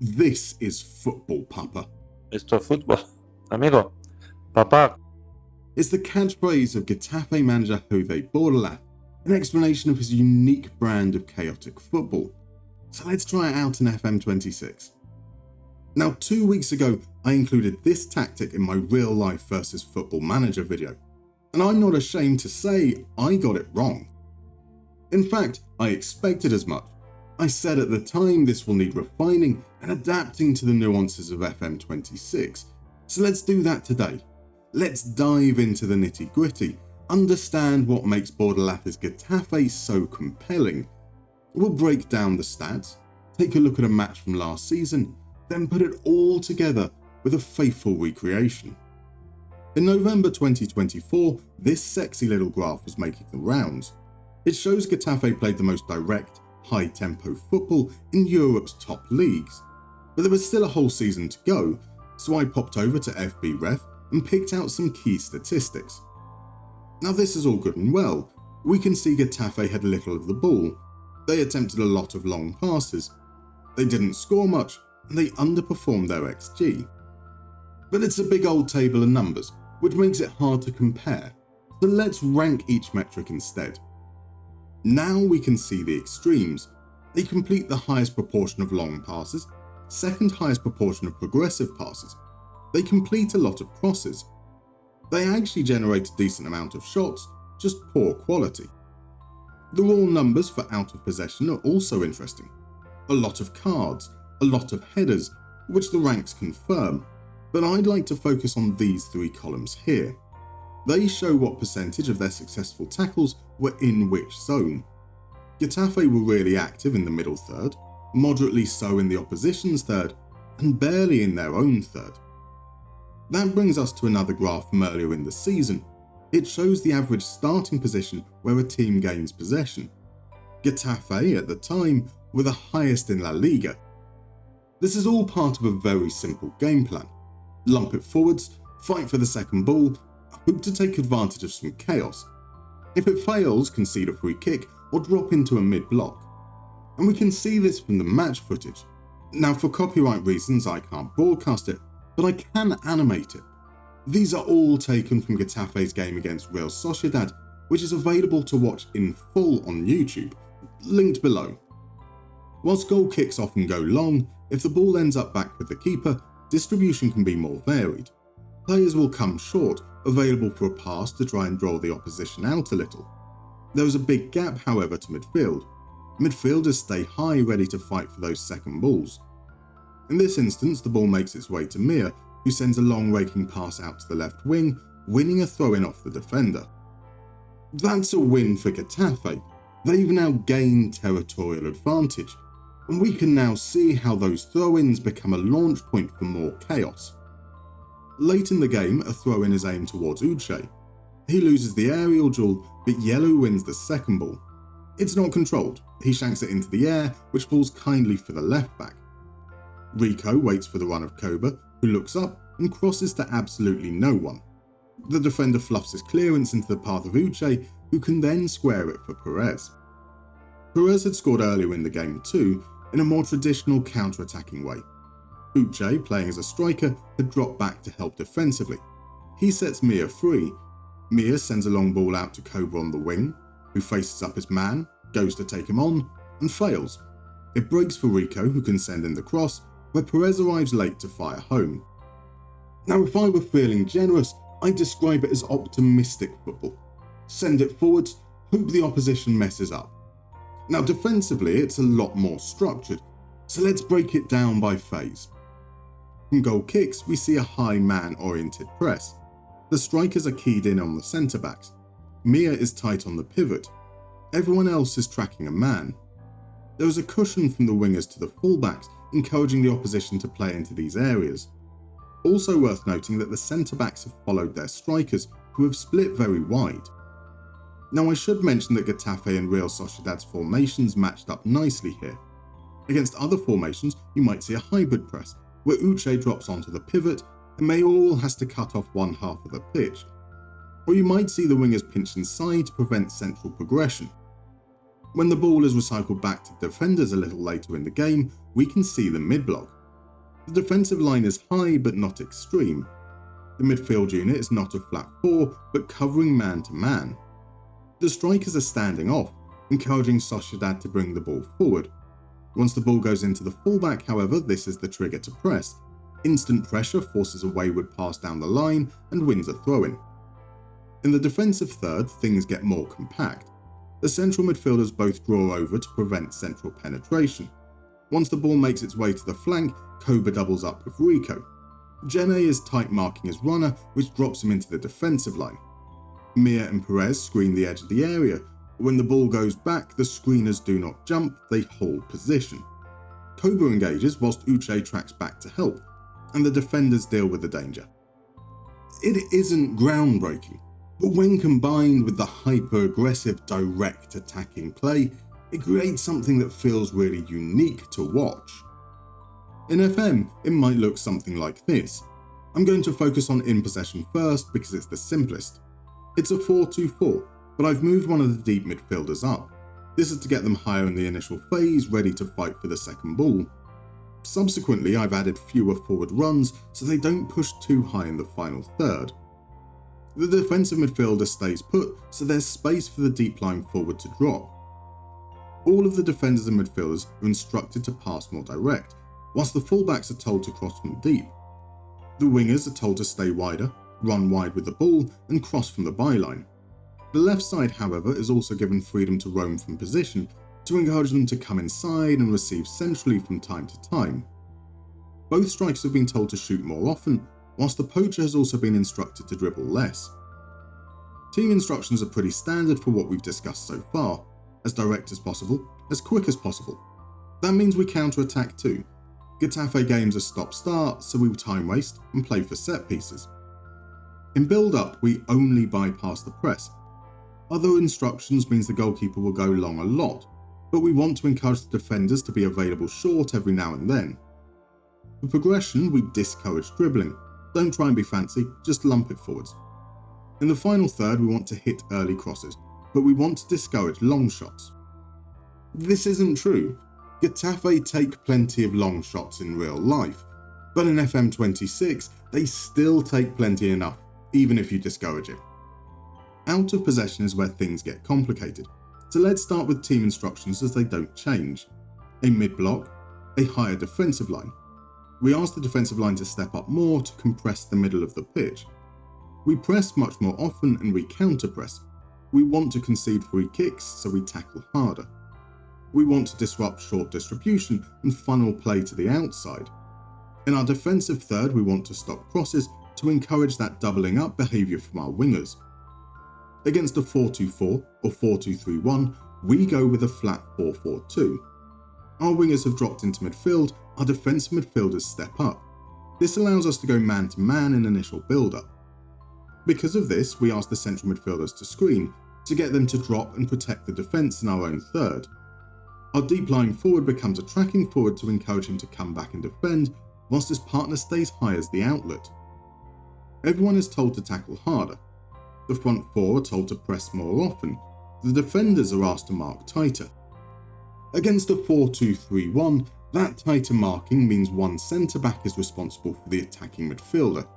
This is football, Papa. Esto es fútbol. Amigo, papá. It's the catchphrase of Getafe manager José Bordalás, an explanation of his unique brand of chaotic football. So let's try it out in FM26. Now, 2 weeks ago, I included this tactic in my real life versus football manager video, and I'm not ashamed to say I got it wrong. In fact, I expected as much. I said at the time this will need refining and adapting to the nuances of FM26, so let's do that today. Let's dive into the nitty-gritty, understand what makes Bordalás' Getafe so compelling. We'll break down the stats, take a look at a match from last season, then put it all together with a faithful recreation. In November 2024, this sexy little graph was making the rounds. It shows Getafe played the most direct, high-tempo football in Europe's top leagues. But there was still a whole season to go, so I popped over to FBref and picked out some key statistics. Now this is all good and well. We can see Getafe had little of the ball. They attempted a lot of long passes. They didn't score much, and they underperformed their XG. But it's a big old table of numbers, which makes it hard to compare, so let's rank each metric instead. Now we can see the extremes. They complete the highest proportion of long passes, second highest proportion of progressive passes. They complete a lot of crosses. They actually generate a decent amount of shots, just poor quality. The raw numbers for out of possession are also interesting. A lot of cards, a lot of headers, which the ranks confirm, but I'd like to focus on these three columns here. They show what percentage of their successful tackles were in which zone. Getafe were really active in the middle third, moderately so in the opposition's third, and barely in their own third. That brings us to another graph from earlier in the season. It shows the average starting position where a team gains possession. Getafe, at the time, were the highest in La Liga. This is all part of a very simple game plan. Lump it forwards, fight for the second ball, hope to take advantage of some chaos. If it fails, concede a free kick or drop into a mid-block. And we can see this from the match footage. Now, for copyright reasons, I can't broadcast it, but I can animate it. These are all taken from Getafe's game against Real Sociedad, which is available to watch in full on YouTube, linked below. Whilst goal kicks often go long, if the ball ends up back with the keeper, distribution can be more varied. Players will come short, available for a pass to try and draw the opposition out a little. There is a big gap, however, to midfield. Midfielders stay high, ready to fight for those second balls. In this instance, the ball makes its way to Mir, who sends a long raking pass out to the left wing, winning a throw-in off the defender. That's a win for Getafe. They've now gained territorial advantage, and we can now see how those throw-ins become a launch point for more chaos. Late in the game, a throw-in is aimed towards Uche. He loses the aerial duel, but Yellow wins the second ball. It's not controlled. He shanks it into the air, which falls kindly for the left back. Rico waits for the run of Koba, who looks up and crosses to absolutely no one. The defender fluffs his clearance into the path of Uche, who can then square it for Perez. Perez had scored earlier in the game too, in a more traditional counter-attacking way. Uche, playing as a striker, had dropped back to help defensively. He sets Mir free. Mir sends a long ball out to Koba on the wing, who faces up his man, goes to take him on, and fails. It breaks for Rico, who can send in the cross, where Perez arrives late to fire home. Now, if I were feeling generous, I'd describe it as optimistic football. Send it forwards, hope the opposition messes up. Now, defensively, it's a lot more structured, so let's break it down by phase. From goal kicks, we see a high man-oriented press. The strikers are keyed in on the centre-backs. Mir is tight on the pivot. Everyone else is tracking a man. There is a cushion from the wingers to the fullbacks, encouraging the opposition to play into these areas. Also worth noting that the centre-backs have followed their strikers, who have split very wide. Now, I should mention that Getafe and Real Sociedad's formations matched up nicely here. Against other formations, you might see a hybrid press, where Uche drops onto the pivot and Mayol has to cut off one half of the pitch. Or you might see the wingers pinch inside to prevent central progression. When the ball is recycled back to defenders a little later in the game, we can see the mid-block. The defensive line is high but not extreme. The midfield unit is not a flat four but covering man to man. The strikers are standing off, encouraging Sociedad to bring the ball forward. Once the ball goes into the fullback, however, this is the trigger to press. Instant pressure forces a wayward pass down the line and wins a throw-in. In the defensive third, things get more compact. The central midfielders both draw over to prevent central penetration. Once the ball makes its way to the flank, Koba doubles up with Rico. Gene is tight marking his runner, which drops him into the defensive line. Mir and Perez screen the edge of the area. When the ball goes back, the screeners do not jump, they hold position. Koba engages whilst Uche tracks back to help, and the defenders deal with the danger. It isn't groundbreaking, but when combined with the hyper-aggressive, direct attacking play, it creates something that feels really unique to watch. In FM, it might look something like this. I'm going to focus on in possession first because it's the simplest. It's a 4-2-4, but I've moved one of the deep midfielders up. This is to get them higher in the initial phase, ready to fight for the second ball. Subsequently, I've added fewer forward runs so they don't push too high in the final third. The defensive midfielder stays put, so there's space for the deep line forward to drop. All of the defenders and midfielders are instructed to pass more direct, whilst the fullbacks are told to cross from deep. The wingers are told to stay wider, run wide with the ball, and cross from the byline. The left side, however, is also given freedom to roam from position, to encourage them to come inside and receive centrally from time to time. Both strikers have been told to shoot more often, whilst the poacher has also been instructed to dribble less. Team instructions are pretty standard for what we've discussed so far, as direct as possible, as quick as possible. That means we counter-attack too. Getafe games are stop-start, so we time waste and play for set pieces. In build-up, we only bypass the press. Other instructions means the goalkeeper will go long a lot, but we want to encourage the defenders to be available short every now and then. For progression, we discourage dribbling. Don't try and be fancy, just lump it forwards. In the final third, we want to hit early crosses, but we want to discourage long shots. This isn't true. Getafe take plenty of long shots in real life, but in FM26, they still take plenty enough, even if you discourage it. Out of possession is where things get complicated, so let's start with team instructions as they don't change. A mid-block, a higher defensive line. We ask the defensive line to step up more to compress the middle of the pitch. We press much more often and we counter-press. We want to concede free kicks, so we tackle harder. We want to disrupt short distribution and funnel play to the outside. In our defensive third, we want to stop crosses to encourage that doubling up behaviour from our wingers. Against a 4-2-4 or 4-2-3-1, we go with a flat 4-4-2. Our wingers have dropped into midfield, our defensive midfielders step up. This allows us to go man-to-man in initial build-up. Because of this, we ask the central midfielders to screen, to get them to drop and protect the defence in our own third. Our deep lying forward becomes a tracking forward to encourage him to come back and defend, whilst his partner stays high as the outlet. Everyone is told to tackle harder. The front four are told to press more often. The defenders are asked to mark tighter. Against a 4-2-3-1, that tighter marking means one centre-back is responsible for the attacking midfielder.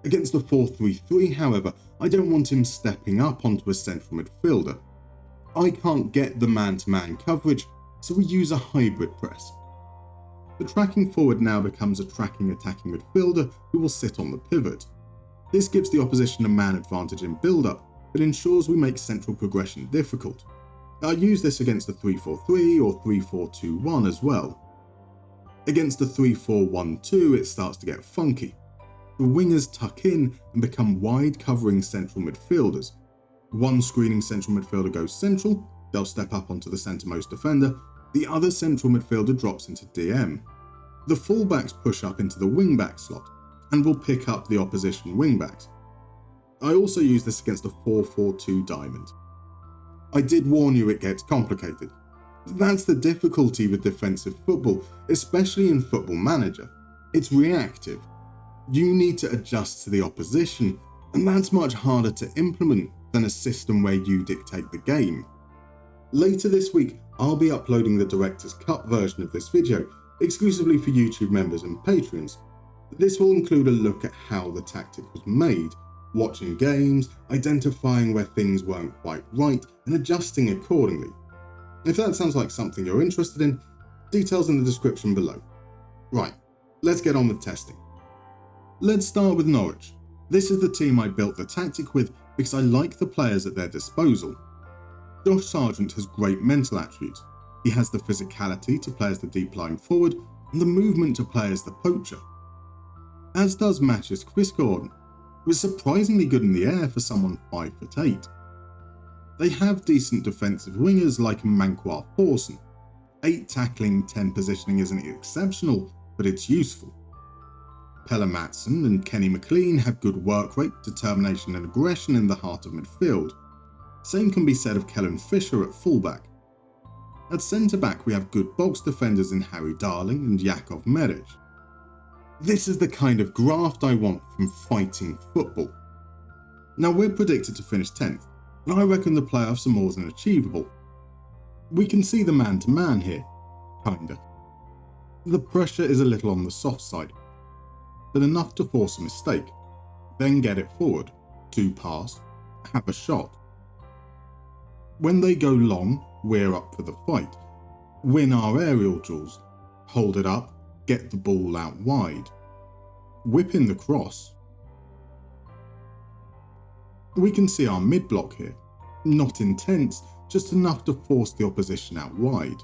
Against a 4-3-3, however, I don't want him stepping up onto a central midfielder. I can't get the man-to-man coverage, so we use a hybrid press. The tracking forward now becomes a tracking attacking midfielder who will sit on the pivot. This gives the opposition a man advantage in build-up, but ensures we make central progression difficult. I use this against a 3-4-3 or 3-4-2-1 as well. Against a 3-4-1-2, it starts to get funky. The wingers tuck in and become wide covering central midfielders. One screening central midfielder goes central, they'll step up onto the centremost defender, the other central midfielder drops into DM. The fullbacks push up into the wingback slot and will pick up the opposition wingbacks. I also use this against a 4-4-2 diamond. I did warn you it gets complicated. That's the difficulty with defensive football, especially in Football Manager. It's reactive. You need to adjust to the opposition, and that's much harder to implement than a system where you dictate the game. Later this week, I'll be uploading the Director's Cut version of this video, exclusively for YouTube members and patrons. This will include a look at how the tactic was made, watching games, identifying where things weren't quite right, and adjusting accordingly. If that sounds like something you're interested in, details in the description below. Right, let's get on with testing. Let's start with Norwich. This is the team I built the tactic with because I like the players at their disposal. Josh Sargent has great mental attributes. He has the physicality to play as the deep lying forward and the movement to play as the poacher. As does Match's Chris Gordon, who is surprisingly good in the air for someone 5'8". They have decent defensive wingers like Manquar Thorson. 8 tackling, 10 positioning isn't exceptional, but it's useful. Pelle Matson and Kenny McLean have good work rate, determination and aggression in the heart of midfield. Same can be said of Kellen Fisher at fullback. At centre-back we have good box defenders in Harry Darling and Jakov Meric. This is the kind of graft I want from fighting football. Now we're predicted to finish 10th, but I reckon the playoffs are more than achievable. We can see the man-to-man here, kinda. The pressure is a little on the soft side, but enough to force a mistake, then get it forward, 2 pass, have a shot. When they go long, we're up for the fight, win our aerial duels, hold it up, get the ball out wide, whip in the cross. We can see our mid-block here, not intense, just enough to force the opposition out wide.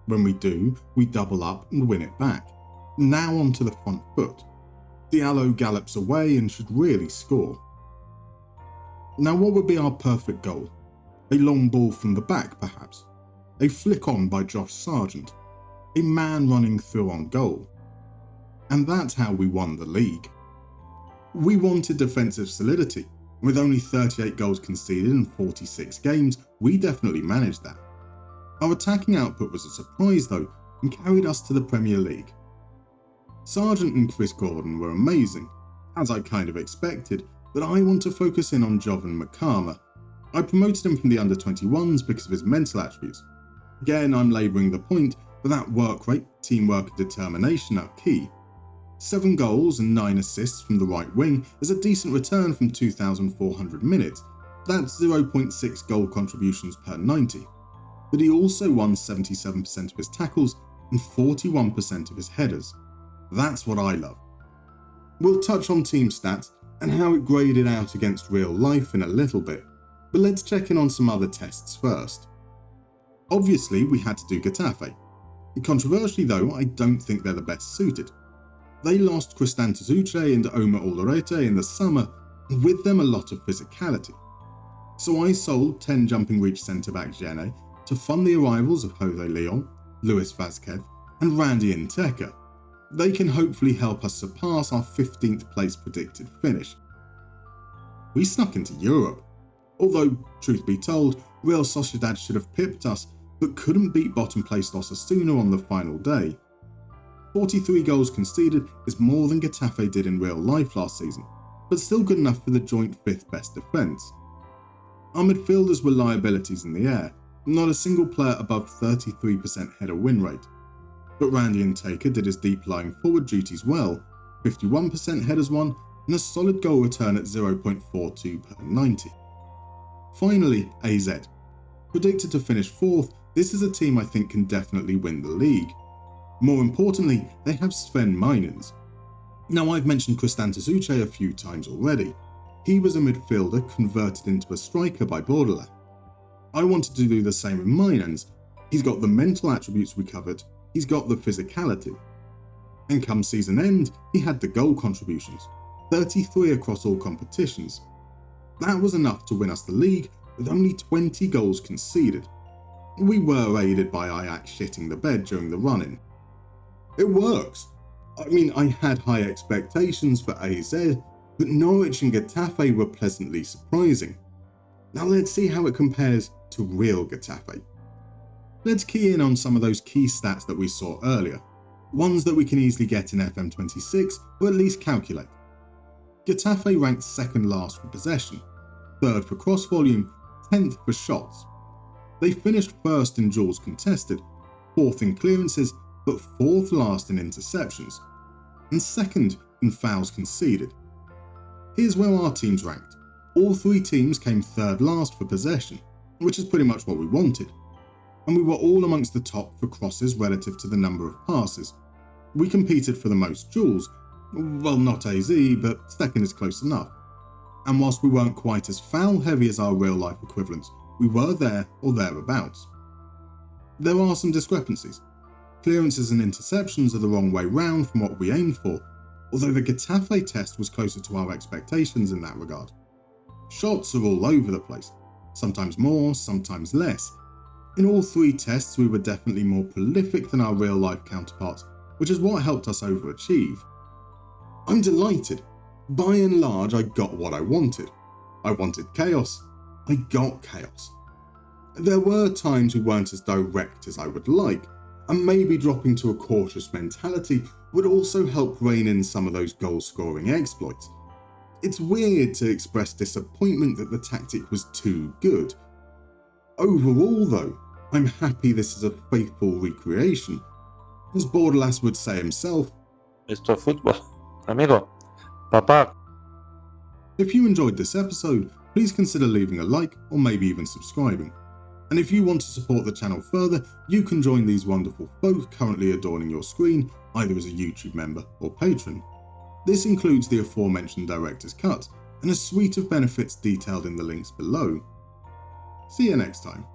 When we do, we double up and win it back. Now onto the front foot. Diallo gallops away and should really score. Now what would be our perfect goal? A long ball from the back perhaps? A flick on by Josh Sargent? A man running through on goal? And that's how we won the league. We wanted defensive solidity. With only 38 goals conceded in 46 games, we definitely managed that. Our attacking output was a surprise though, and carried us to the Premier League. Sargent and Chris Gordon were amazing, as I kind of expected, but I want to focus in on Jovan Makama. I promoted him from the under-21s because of his mental attributes. Again, I'm labouring the point, but that work rate, teamwork and determination are key. 7 goals and 9 assists from the right wing is a decent return from 2,400 minutes. That's 0.6 goal contributions per 90. But he also won 77% of his tackles and 41% of his headers. That's what I love. We'll touch on team stats and how it graded out against real life in a little bit, but let's check in on some other tests first. Obviously, we had to do Getafe. Controversially though, I don't think they're the best suited. They lost Cristante Zucche and Omar Olorete in the summer, and with them a lot of physicality. So I sold 10 jumping reach centre-back Gene to fund the arrivals of Jose Leon, Luis Vazquez and Randy Nteka. They can hopefully help us surpass our 15th place predicted finish. We snuck into Europe. Although, truth be told, Real Sociedad should have pipped us, but couldn't beat bottom placed Osasuna on the final day. 43 goals conceded is more than Getafe did in real life last season, but still good enough for the joint 5th best defence. Our midfielders were liabilities in the air, not a single player above 33% header win rate. But Randy Nteka did his deep lying forward duties well, 51% headers won and a solid goal return at 0.42 per 90. Finally, AZ. Predicted to finish 4th, this is a team I think can definitely win the league. More importantly, they have Sven Meinens. Now I've mentioned Cristante Zucche a few times already. He was a midfielder converted into a striker by Bordalás. I wanted to do the same with Meinens. He's got the mental attributes we covered, he's got the physicality. And come season end, he had the goal contributions, 33 across all competitions. That was enough to win us the league with only 20 goals conceded. We were aided by Ajax shitting the bed during the run-in. It works. I mean, I had high expectations for AZ, but Norwich and Getafe were pleasantly surprising. Now let's see how it compares to real Getafe. Let's key in on some of those key stats that we saw earlier, ones that we can easily get in FM26 or at least calculate. Getafe ranked 2nd last for possession, 3rd for cross volume, 10th for shots. They finished 1st in duels contested, 4th in clearances but 4th last in interceptions, and 2nd in fouls conceded. Here's where our teams ranked. All 3 teams came 3rd last for possession, which is pretty much what we wanted, and we were all amongst the top for crosses relative to the number of passes. We competed for the most duels, well, not AZ, but 2nd is close enough. And whilst we weren't quite as foul heavy as our real life equivalents, we were there or thereabouts. There are some discrepancies. Clearances and interceptions are the wrong way round from what we aimed for, although the Getafe test was closer to our expectations in that regard. Shots are all over the place, sometimes more, sometimes less. In all 3 tests we were definitely more prolific than our real life counterparts, which is what helped us overachieve. I'm delighted. By and large, I got what I wanted. I wanted chaos. I got chaos. There were times we weren't as direct as I would like, and maybe dropping to a cautious mentality would also help rein in some of those goal-scoring exploits. It's weird to express disappointment that the tactic was too good. Overall, though, I'm happy this is a faithful recreation. As Bordalás would say himself, Esto es fútbol. Amigo, papá. if you enjoyed this episode, please consider leaving a like or maybe even subscribing. And if you want to support the channel further, you can join these wonderful folk currently adorning your screen, either as a YouTube member or patron. This includes the aforementioned director's cut and a suite of benefits detailed in the links below. See you next time.